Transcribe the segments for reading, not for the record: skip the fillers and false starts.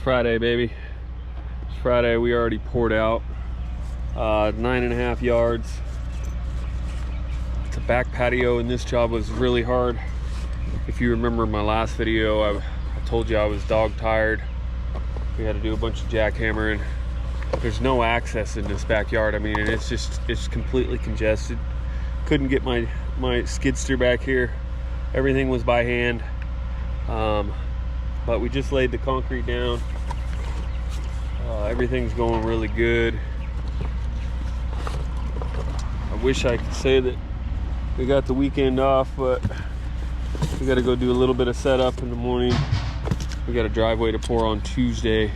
Friday, baby. It's Friday. We already poured out 9.5 yards. It's a back patio, and this job was really hard. If you remember my last video, I told you I was dog tired. We had to do a bunch of jackhammering. There's no access in this backyard. I mean, it's completely congested. Couldn't get my skid steer back here. Everything was by hand. But we just laid the concrete down. Everything's going really good. I wish I could say that we got the weekend off, but we got to go do a little bit of setup in the morning. We got a driveway to pour on Tuesday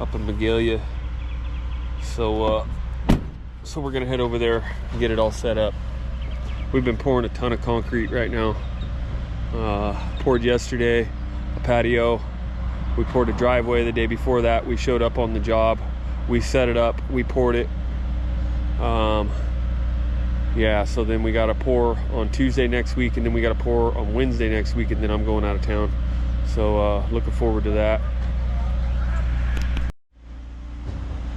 up in Magalia. So we're gonna head over there and get it all set up. We've been pouring a ton of concrete right now. Poured yesterday a patio. We poured a driveway the day before that. We showed up on the job. We set it up. We poured it. Yeah, so then we got to pour on Tuesday next week, and then we got to pour on Wednesday next week, and then I'm going out of town. So looking forward to that.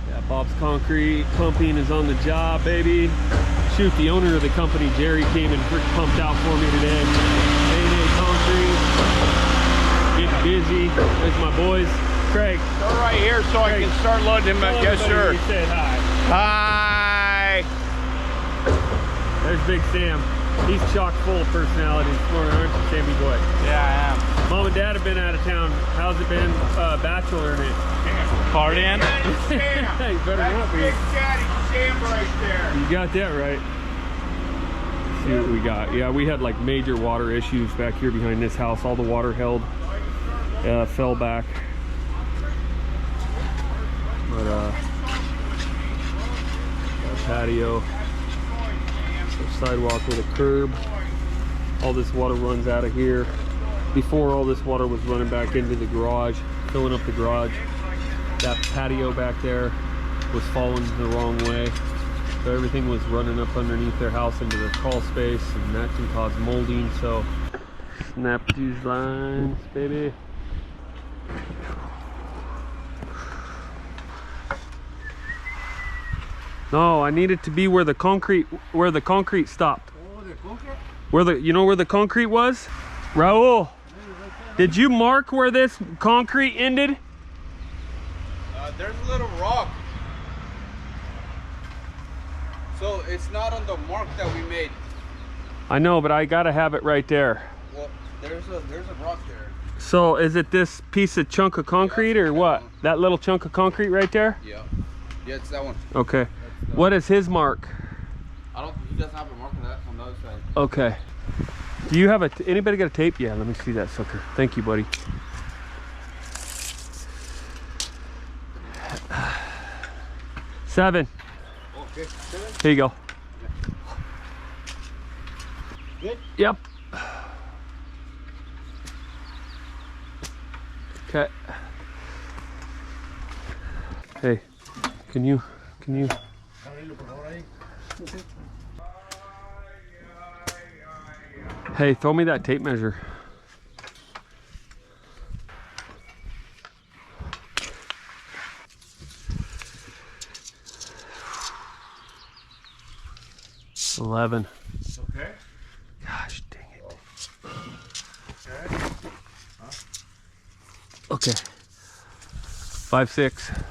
Yeah, Bob's Concrete Pumping is on the job, baby. Shoot, the owner of the company, Jerry, came and pumped out for me today. A&A Concrete, getting busy. There's my boys. Craig. Go right here so Craig, I can start loading them up. Yes, sir. You said hi. Hi. There's Big Sam. He's chock full of personality this morning, aren't you, Sammy boy? Yeah, I am. Mom and Dad have been out of town. How's it been bacheloring it? Partying? You better not be. Big Daddy Sam right there. You got that right. Let's see what we got. Yeah, we had like major water issues back here behind this house. All the water held, fell back. But patio, the sidewalk with a curb. All this water runs out of here. Before, all this water was running back into the garage, filling up the garage. That patio back there was falling the wrong way, so everything was running up underneath their house into the crawl space, and that can cause molding. So snap these lines, baby. No, I need it to be where the concrete stopped. Oh, the concrete? You know where the concrete was? Raul, did you mark where this concrete ended? There's a little rock. So it's not on the mark that we made. I know, but I gotta have it right there. Well, there's a rock there. So is it this chunk of concrete, or what? That little chunk of concrete right there? Yeah. Yeah, it's that one. Okay. What is his mark? He doesn't have a mark on that on the other side. Okay. Do you have anybody got a tape? Yeah, let me see that sucker. Thank you, buddy. Seven. Okay, 7. Here you go. Good? Yep. Okay. Hey, can you? Hey, throw me that tape measure. $11. Okay. Gosh dang it. Okay. Okay. 5'6".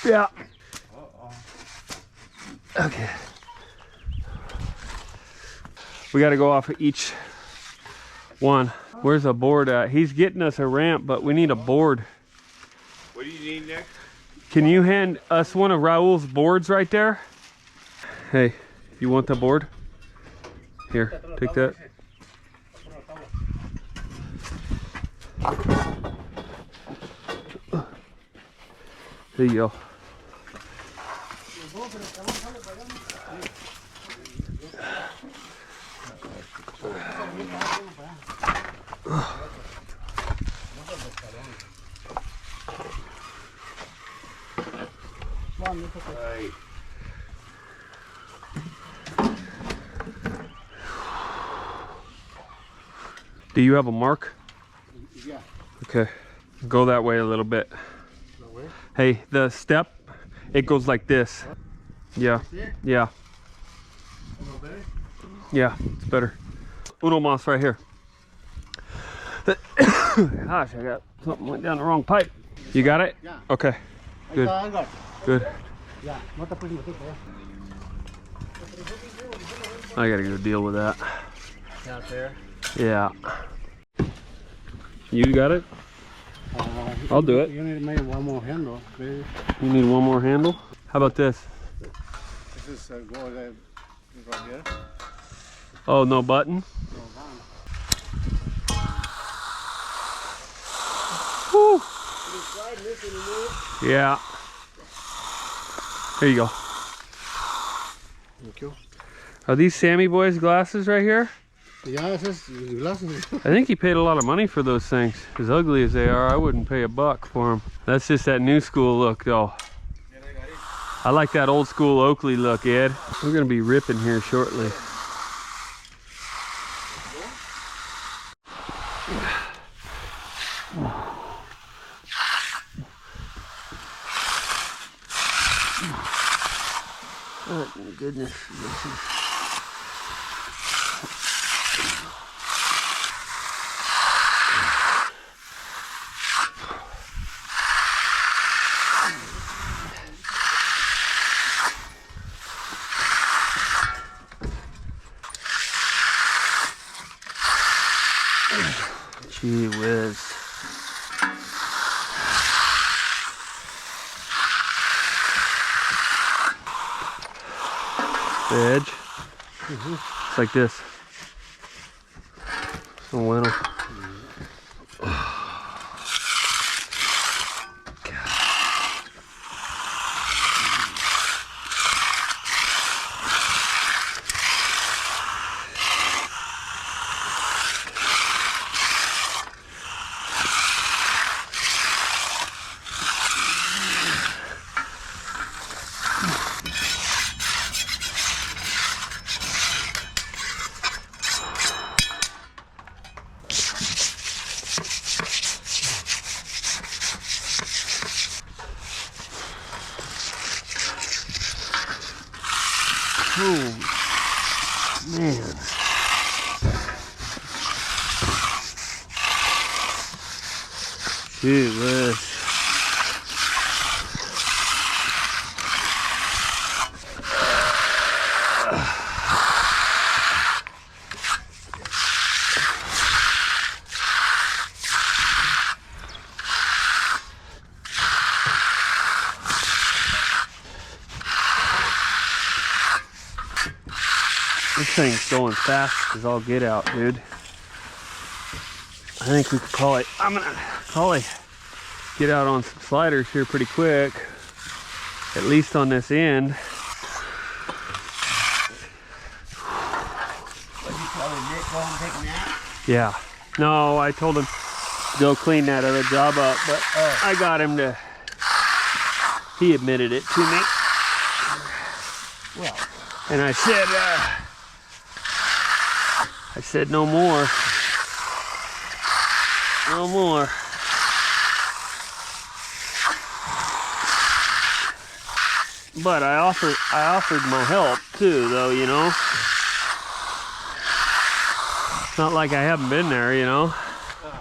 Yeah. Okay. We got to go off of each one. Where's a board at? He's getting us a ramp, but we need a board. What do you need next? Can you hand us one of Raul's boards right there? Hey, you want the board? Here, take that. There you go. Right. Do you have a mark? Yeah. Okay. Go that way a little bit. That way? Hey, the step, it goes like this. Yeah. Yeah. Yeah, it's better. Uno mas right here. Gosh, I got something went down the wrong pipe. You got it? Yeah. Okay. Good. I got. Good. Yeah. I gotta go deal with that. Out there. Yeah. You got it? I'll do it. You need maybe one more handle, baby. You need one more handle? How about this? This is go right here. Oh, no button? Woo. Yeah. Here you go. Thank you. Are these Sammy Boy's glasses right here? Yeah, this is glasses. I think he paid a lot of money for those things. As ugly as they are, I wouldn't pay $1 for them. That's just that new school look though. I like that old school Oakley look, Ed. We're gonna be ripping here shortly. Oh my goodness. Gee whiz. The edge. It's like this. So bueno. Oh, man. Gee whiz. This thing's going fast as all get out, dude. I think we could probably, I'm gonna probably get out on some sliders here pretty quick. At least on this end. What you tell Nick go and take a nap? Yeah. No, I told him to go clean that other job up, but I got him to, he admitted it to me. Well. And I said no more. No more. But I offered my help too, though, you know. It's not like I haven't been there, you know.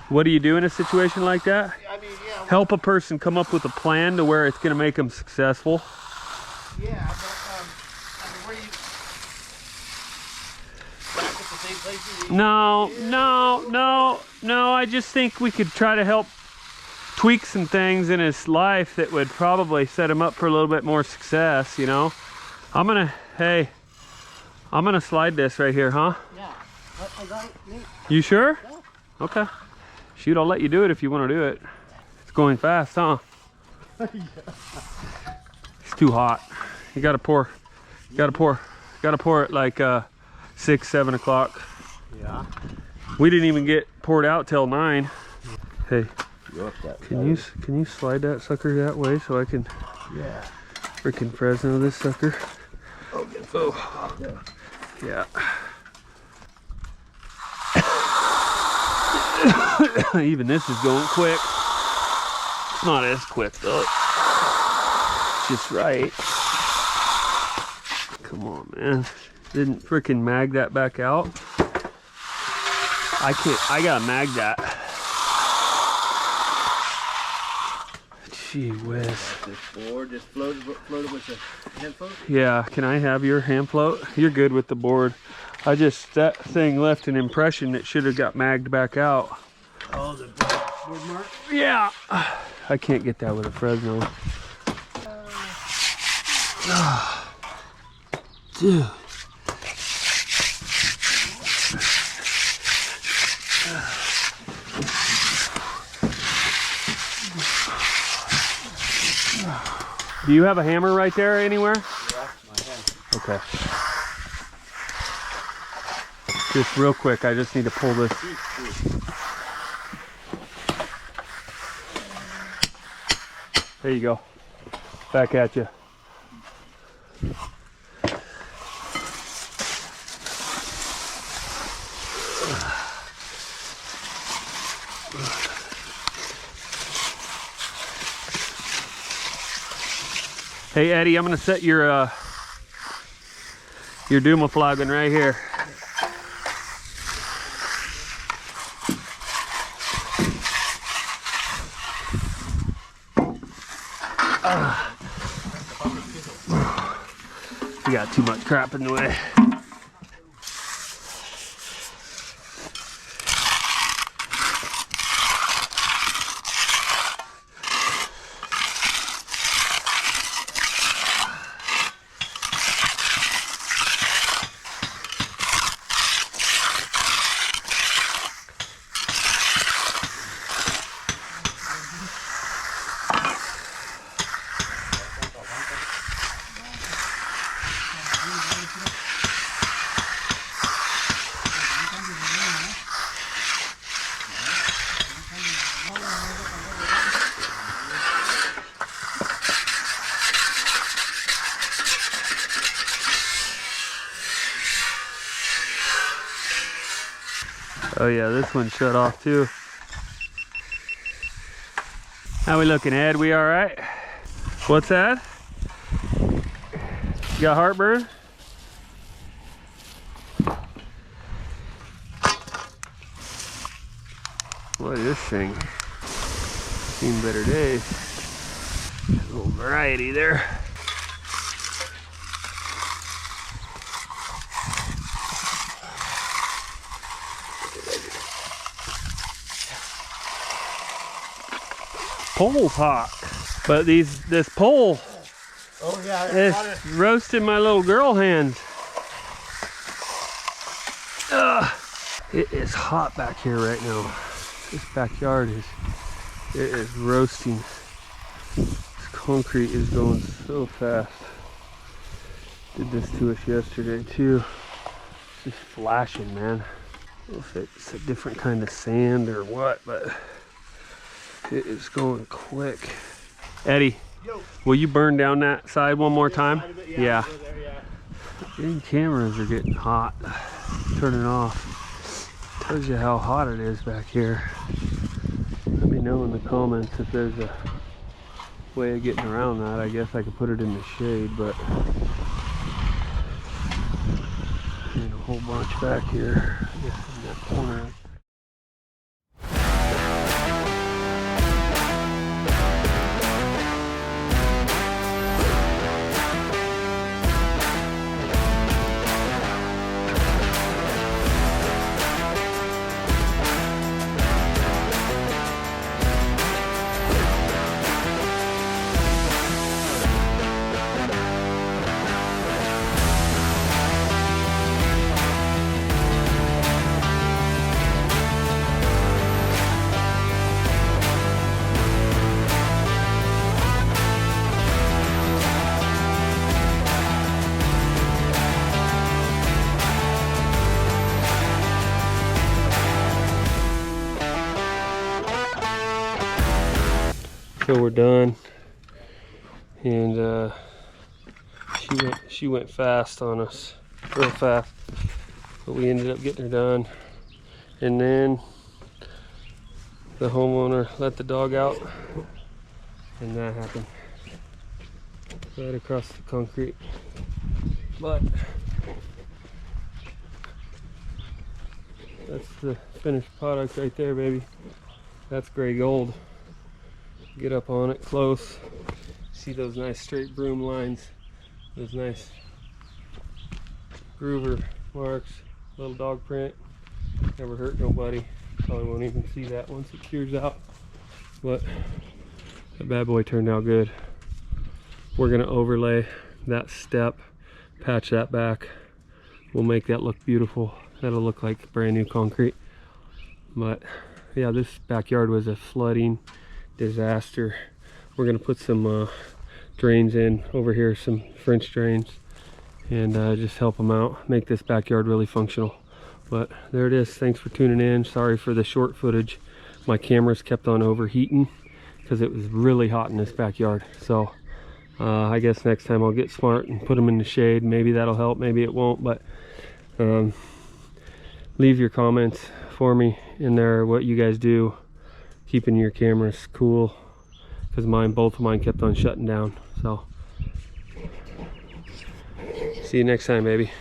What do you do in a situation like that? I mean, yeah. Help a person come up with a plan to where it's going to make them successful. Yeah, but I mean, where do you? Back at the same place you No. I just think we could try to help tweak some things in his life that would probably set him up for a little bit more success, you know. I'm gonna slide this right here, huh? Yeah. I got it. Neat. You sure? Yeah. Okay. Shoot, I'll let you do it if you want to do it. It's going fast, huh? Yeah. It's too hot. You gotta pour it like 6, 7 o'clock. Yeah. We didn't even get poured out till 9. Hey, You're up that can you slide that sucker that way so I can? Yeah. Freaking Fresno, this sucker. Oh, good. Oh. Yeah. Even this is going quick. It's not as quick though. It's just right. Come on, man. Didn't freaking mag that back out. I gotta mag that. Gee whiz. This board just floated with the hand float? Yeah, can I have your hand float? You're good with the board. That thing left an impression that should have got magged back out. Oh, the board mark? Yeah. I can't get that with a Fresno. Dude. Do you have a hammer right there anywhere? Yeah, my hand. Okay. Just real quick, I just need to pull this. There you go. Back at you. Hey Eddie, I'm gonna set your Dumaflogging right here. You got too much crap in the way. Oh yeah, this one shut off too. How we looking, Ed? We all right? What's that? You got heartburn? Boy, this thing seen better days. A little variety there. Pole's hot, but this pole is roasting my little girl hand. It is hot back here right now. This backyard is roasting. This concrete is going so fast. Did this to us yesterday too. It's just flashing, man. I don't know if it's a different kind of sand or what, but it is going quick. Eddie, yo, will you burn down that side one more time? Yeah. Dang, cameras are getting hot. Turn it off. Tells you how hot it is back here. Let me know in the comments if there's a way of getting around that. I guess I could put it in the shade, but and a whole bunch back here. I guess in that corner. So we're done, and she went fast on us, real fast, but we ended up getting her done. And then the homeowner let the dog out, and that happened right across the concrete. But that's the finished product right there, baby. That's gray gold. Get up on it close. See those nice straight broom lines, those nice groover marks, little dog print. Never hurt nobody. Probably won't even see that once it cures out. But that bad boy turned out good. We're gonna overlay that step, patch that back. We'll make that look beautiful. That'll look like brand new concrete. But yeah, this backyard was a flooding disaster. We're gonna put some drains in over here, some French drains, and just help them out, make this backyard really functional. But there it is. Thanks for tuning in. Sorry for the short footage. My cameras kept on overheating because it was really hot in this backyard. So I guess next time I'll get smart and put them in the shade. Maybe that'll help, maybe it won't. But leave your comments for me in there, what you guys do keeping your cameras cool, because both of mine kept on shutting down. So see you next time, baby.